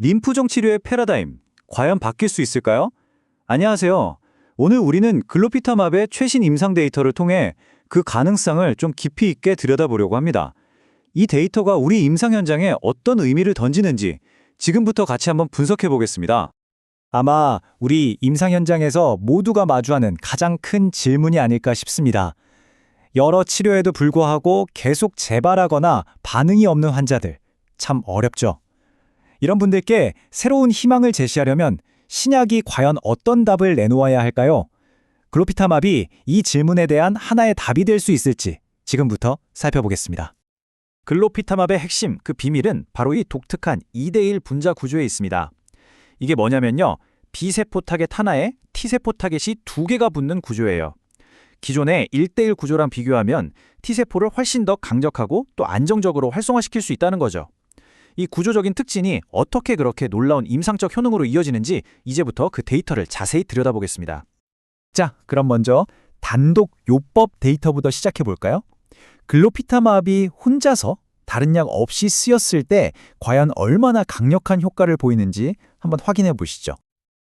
림프종 치료의 패러다임, 과연 바뀔 수 있을까요? 안녕하세요. 오늘 우리는 글로피타맙의 최신 임상 데이터를 통해 그 가능성을 좀 깊이 있게 들여다보려고 합니다. 이 데이터가 우리 임상 현장에 어떤 의미를 던지는지 지금부터 같이 한번 분석해 보겠습니다. 아마 우리 임상 현장에서 모두가 마주하는 가장 큰 질문이 아닐까 싶습니다. 여러 치료에도 불구하고 계속 재발하거나 반응이 없는 환자들, 참 어렵죠. 이런 분들께 새로운 희망을 제시하려면 신약이 과연 어떤 답을 내놓아야 할까요? 글로피타맙이 이 질문에 대한 하나의 답이 될 수 있을지 지금부터 살펴보겠습니다. 글로피타맙의 핵심, 그 비밀은 바로 이 독특한 2대1 분자 구조에 있습니다. 이게 뭐냐면요, B세포 타겟 하나에 T세포 타겟이 두 개가 붙는 구조예요. 기존의 1대1 구조랑 비교하면 T세포를 훨씬 더 강력하고 또 안정적으로 활성화시킬 수 있다는 거죠. 이 구조적인 특징이 어떻게 그렇게 놀라운 임상적 효능으로 이어지는지 이제부터 그 데이터를 자세히 들여다보겠습니다. 자, 그럼 먼저 단독 요법 데이터부터 시작해 볼까요? 글로피타맙이 혼자서 다른 약 없이 쓰였을 때 과연 얼마나 강력한 효과를 보이는지 한번 확인해 보시죠.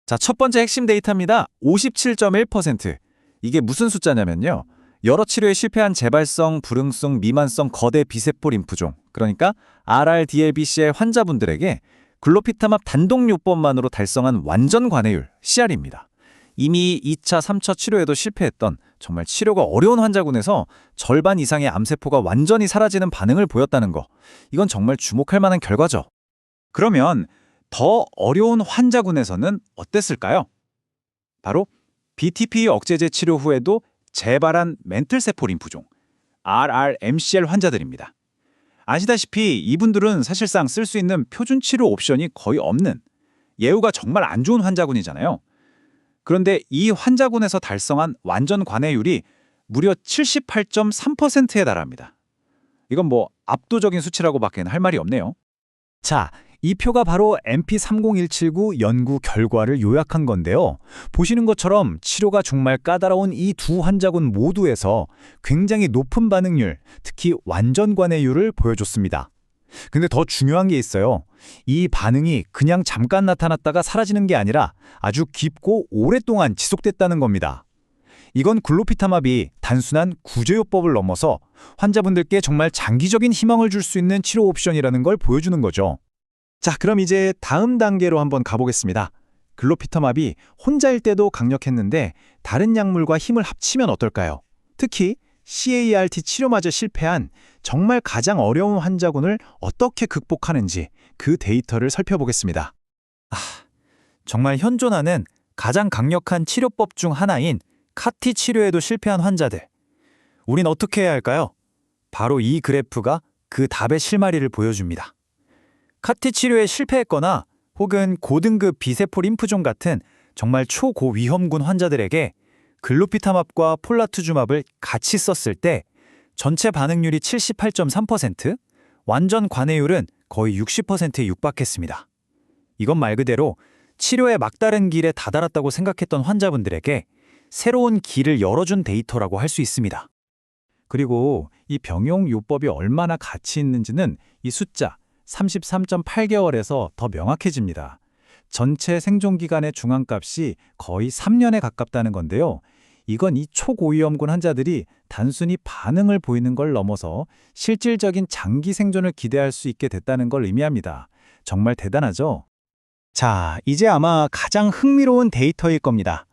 자, 첫 번째 핵심 데이터입니다. 57.1%. 이게 무슨 숫자냐면요, 여러 치료에 실패한 재발성, 불응성, 미만성 거대 비세포 림프종, 그러니까 RR-DLBCL 환자분들에게 글로피타맙 단독요법만으로 달성한 완전 관해율, CR입니다. 이미 2차, 3차 치료에도 실패했던 정말 치료가 어려운 환자군에서 절반 이상의 암세포가 완전히 사라지는 반응을 보였다는 거, 이건 정말 주목할 만한 결과죠. 그러면 더 어려운 환자군에서는 어땠을까요? 바로 BTP 억제제 치료 후에도 재발한 멘틀세포 림프종, RRMCL 환자들입니다. 아시다시피 이분들은 사실상 쓸 수 있는 표준 치료 옵션이 거의 없는, 예후가 정말 안 좋은 환자군이잖아요. 그런데 이 환자군에서 달성한 완전 관해율이 무려 78.3%에 달합니다. 이건 뭐 압도적인 수치라고밖에 할 말이 없네요. 자, 이 표가 바로 MP30179 연구 결과를 요약한 건데요. 보시는 것처럼 치료가 정말 까다로운 이 두 환자군 모두에서 굉장히 높은 반응률, 특히 완전 관해율을 보여줬습니다. 근데 더 중요한 게 있어요. 이 반응이 그냥 잠깐 나타났다가 사라지는 게 아니라 아주 깊고 오랫동안 지속됐다는 겁니다. 이건 글로피타맙이 단순한 구제요법을 넘어서 환자분들께 정말 장기적인 희망을 줄 수 있는 치료 옵션이라는 걸 보여주는 거죠. 자, 그럼 이제 다음 단계로 한번 가보겠습니다. 글로피타맙이 혼자일 때도 강력했는데 다른 약물과 힘을 합치면 어떨까요? 특히 CART 치료마저 실패한 정말 가장 어려운 환자군을 어떻게 극복하는지 그 데이터를 살펴보겠습니다. 정말 현존하는 가장 강력한 치료법 중 하나인 카티 치료에도 실패한 환자들. 우린 어떻게 해야 할까요? 바로 이 그래프가 그 답의 실마리를 보여줍니다. 카티 치료에 실패했거나 혹은 고등급 비세포 림프종 같은 정말 초고위험군 환자들에게 글로피타맙과 폴라투주맙을 같이 썼을 때 전체 반응률이 78.3%, 완전 관해율은 거의 60%에 육박했습니다. 이건 말 그대로 치료의 막다른 길에 다다랐다고 생각했던 환자분들에게 새로운 길을 열어준 데이터라고 할 수 있습니다. 그리고 이 병용 요법이 얼마나 가치 있는지는 이 숫자 33.8개월에서 더 명확해집니다. 전체 생존기간의 중앙값이 거의 3년에 가깝다는 건데요. 이건 이 초고위험군 환자들이 단순히 반응을 보이는 걸 넘어서 실질적인 장기 생존을 기대할 수 있게 됐다는 걸 의미합니다. 정말 대단하죠? 자, 이제 아마 가장 흥미로운 데이터일 겁니다.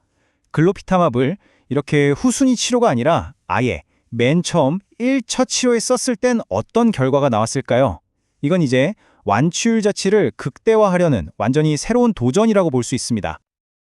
글로피타맙을 이렇게 후순위 치료가 아니라 아예 맨 처음 1차 치료에 썼을 땐 어떤 결과가 나왔을까요? 이건 이제 완치율 자체를 극대화하려는 완전히 새로운 도전이라고 볼 수 있습니다.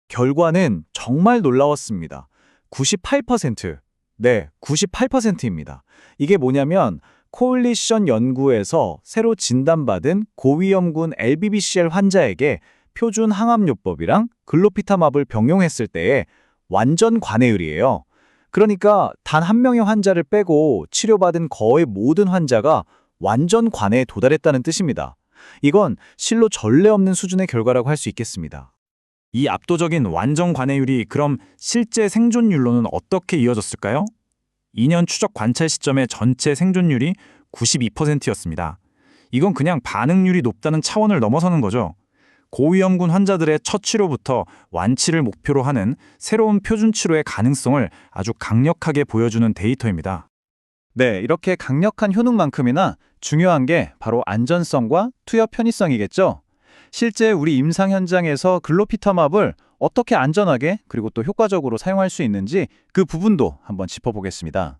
결과는 정말 놀라웠습니다. 98%. 네, 98%입니다. 이게 뭐냐면 코올리션 연구에서 새로 진단받은 고위험군 LBBCL 환자에게 표준 항암요법이랑 글로피타맙을 병용했을 때의 완전 관해율이에요. 그러니까 단 한 명의 환자를 빼고 치료받은 거의 모든 환자가 완전 관해에 도달했다는 뜻입니다. 이건 실로 전례 없는 수준의 결과라고 할 수 있겠습니다. 이 압도적인 완전 관해율이 그럼 실제 생존율로는 어떻게 이어졌을까요? 2년 추적 관찰 시점의 전체 생존율이 92%였습니다. 이건 그냥 반응률이 높다는 차원을 넘어서는 거죠. 고위험군 환자들의 첫 치료부터 완치를 목표로 하는 새로운 표준 치료의 가능성을 아주 강력하게 보여주는 데이터입니다. 네, 이렇게 강력한 효능만큼이나 중요한 게 바로 안전성과 투여 편의성이겠죠. 실제 우리 임상 현장에서 글로피타맙을 어떻게 안전하게 그리고 또 효과적으로 사용할 수 있는지 그 부분도 한번 짚어보겠습니다.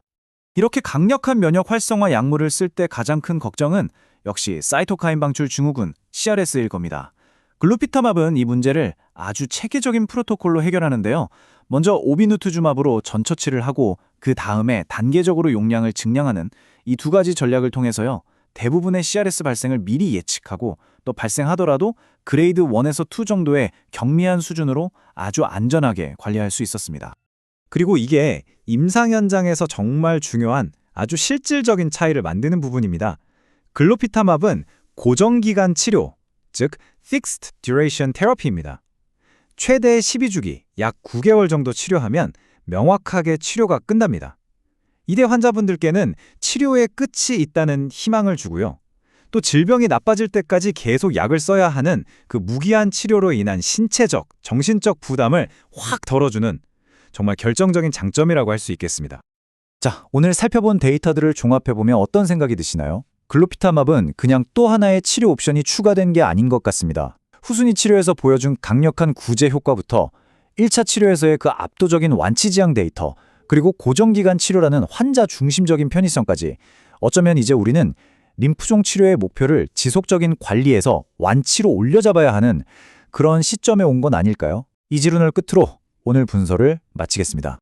이렇게 강력한 면역 활성화 약물을 쓸 때 가장 큰 걱정은 역시 사이토카인 방출 증후군 CRS일 겁니다. 글로피타맙은 이 문제를 아주 체계적인 프로토콜로 해결하는데요. 먼저 오비누투주맙으로 전처치를 하고 그 다음에 단계적으로 용량을 증량하는 이 두 가지 전략을 통해서요. 대부분의 CRS 발생을 미리 예측하고 또 발생하더라도 그레이드 1에서 2 정도의 경미한 수준으로 아주 안전하게 관리할 수 있었습니다. 그리고 이게 임상 현장에서 정말 중요한 아주 실질적인 차이를 만드는 부분입니다. 글로피타맙은 고정기간 치료, 즉 Fixed Duration Therapy입니다. 최대 12주기, 약 9개월 정도 치료하면 명확하게 치료가 끝납니다. 이대 환자분들께는 치료의 끝이 있다는 희망을 주고요. 또 질병이 나빠질 때까지 계속 약을 써야 하는 그 무기한 치료로 인한 신체적, 정신적 부담을 확 덜어주는 정말 결정적인 장점이라고 할 수 있겠습니다. 자, 오늘 살펴본 데이터들을 종합해보면 어떤 생각이 드시나요? 글로피타맙은 그냥 또 하나의 치료 옵션이 추가된 게 아닌 것 같습니다. 후순위 치료에서 보여준 강력한 구제 효과부터 1차 치료에서의 그 압도적인 완치 지향 데이터, 그리고 고정기간 치료라는 환자 중심적인 편의성까지 어쩌면 이제 우리는 림프종 치료의 목표를 지속적인 관리에서 완치로 올려잡아야 하는 그런 시점에 온 건 아닐까요? 이 지론을 끝으로 오늘 분석을 마치겠습니다.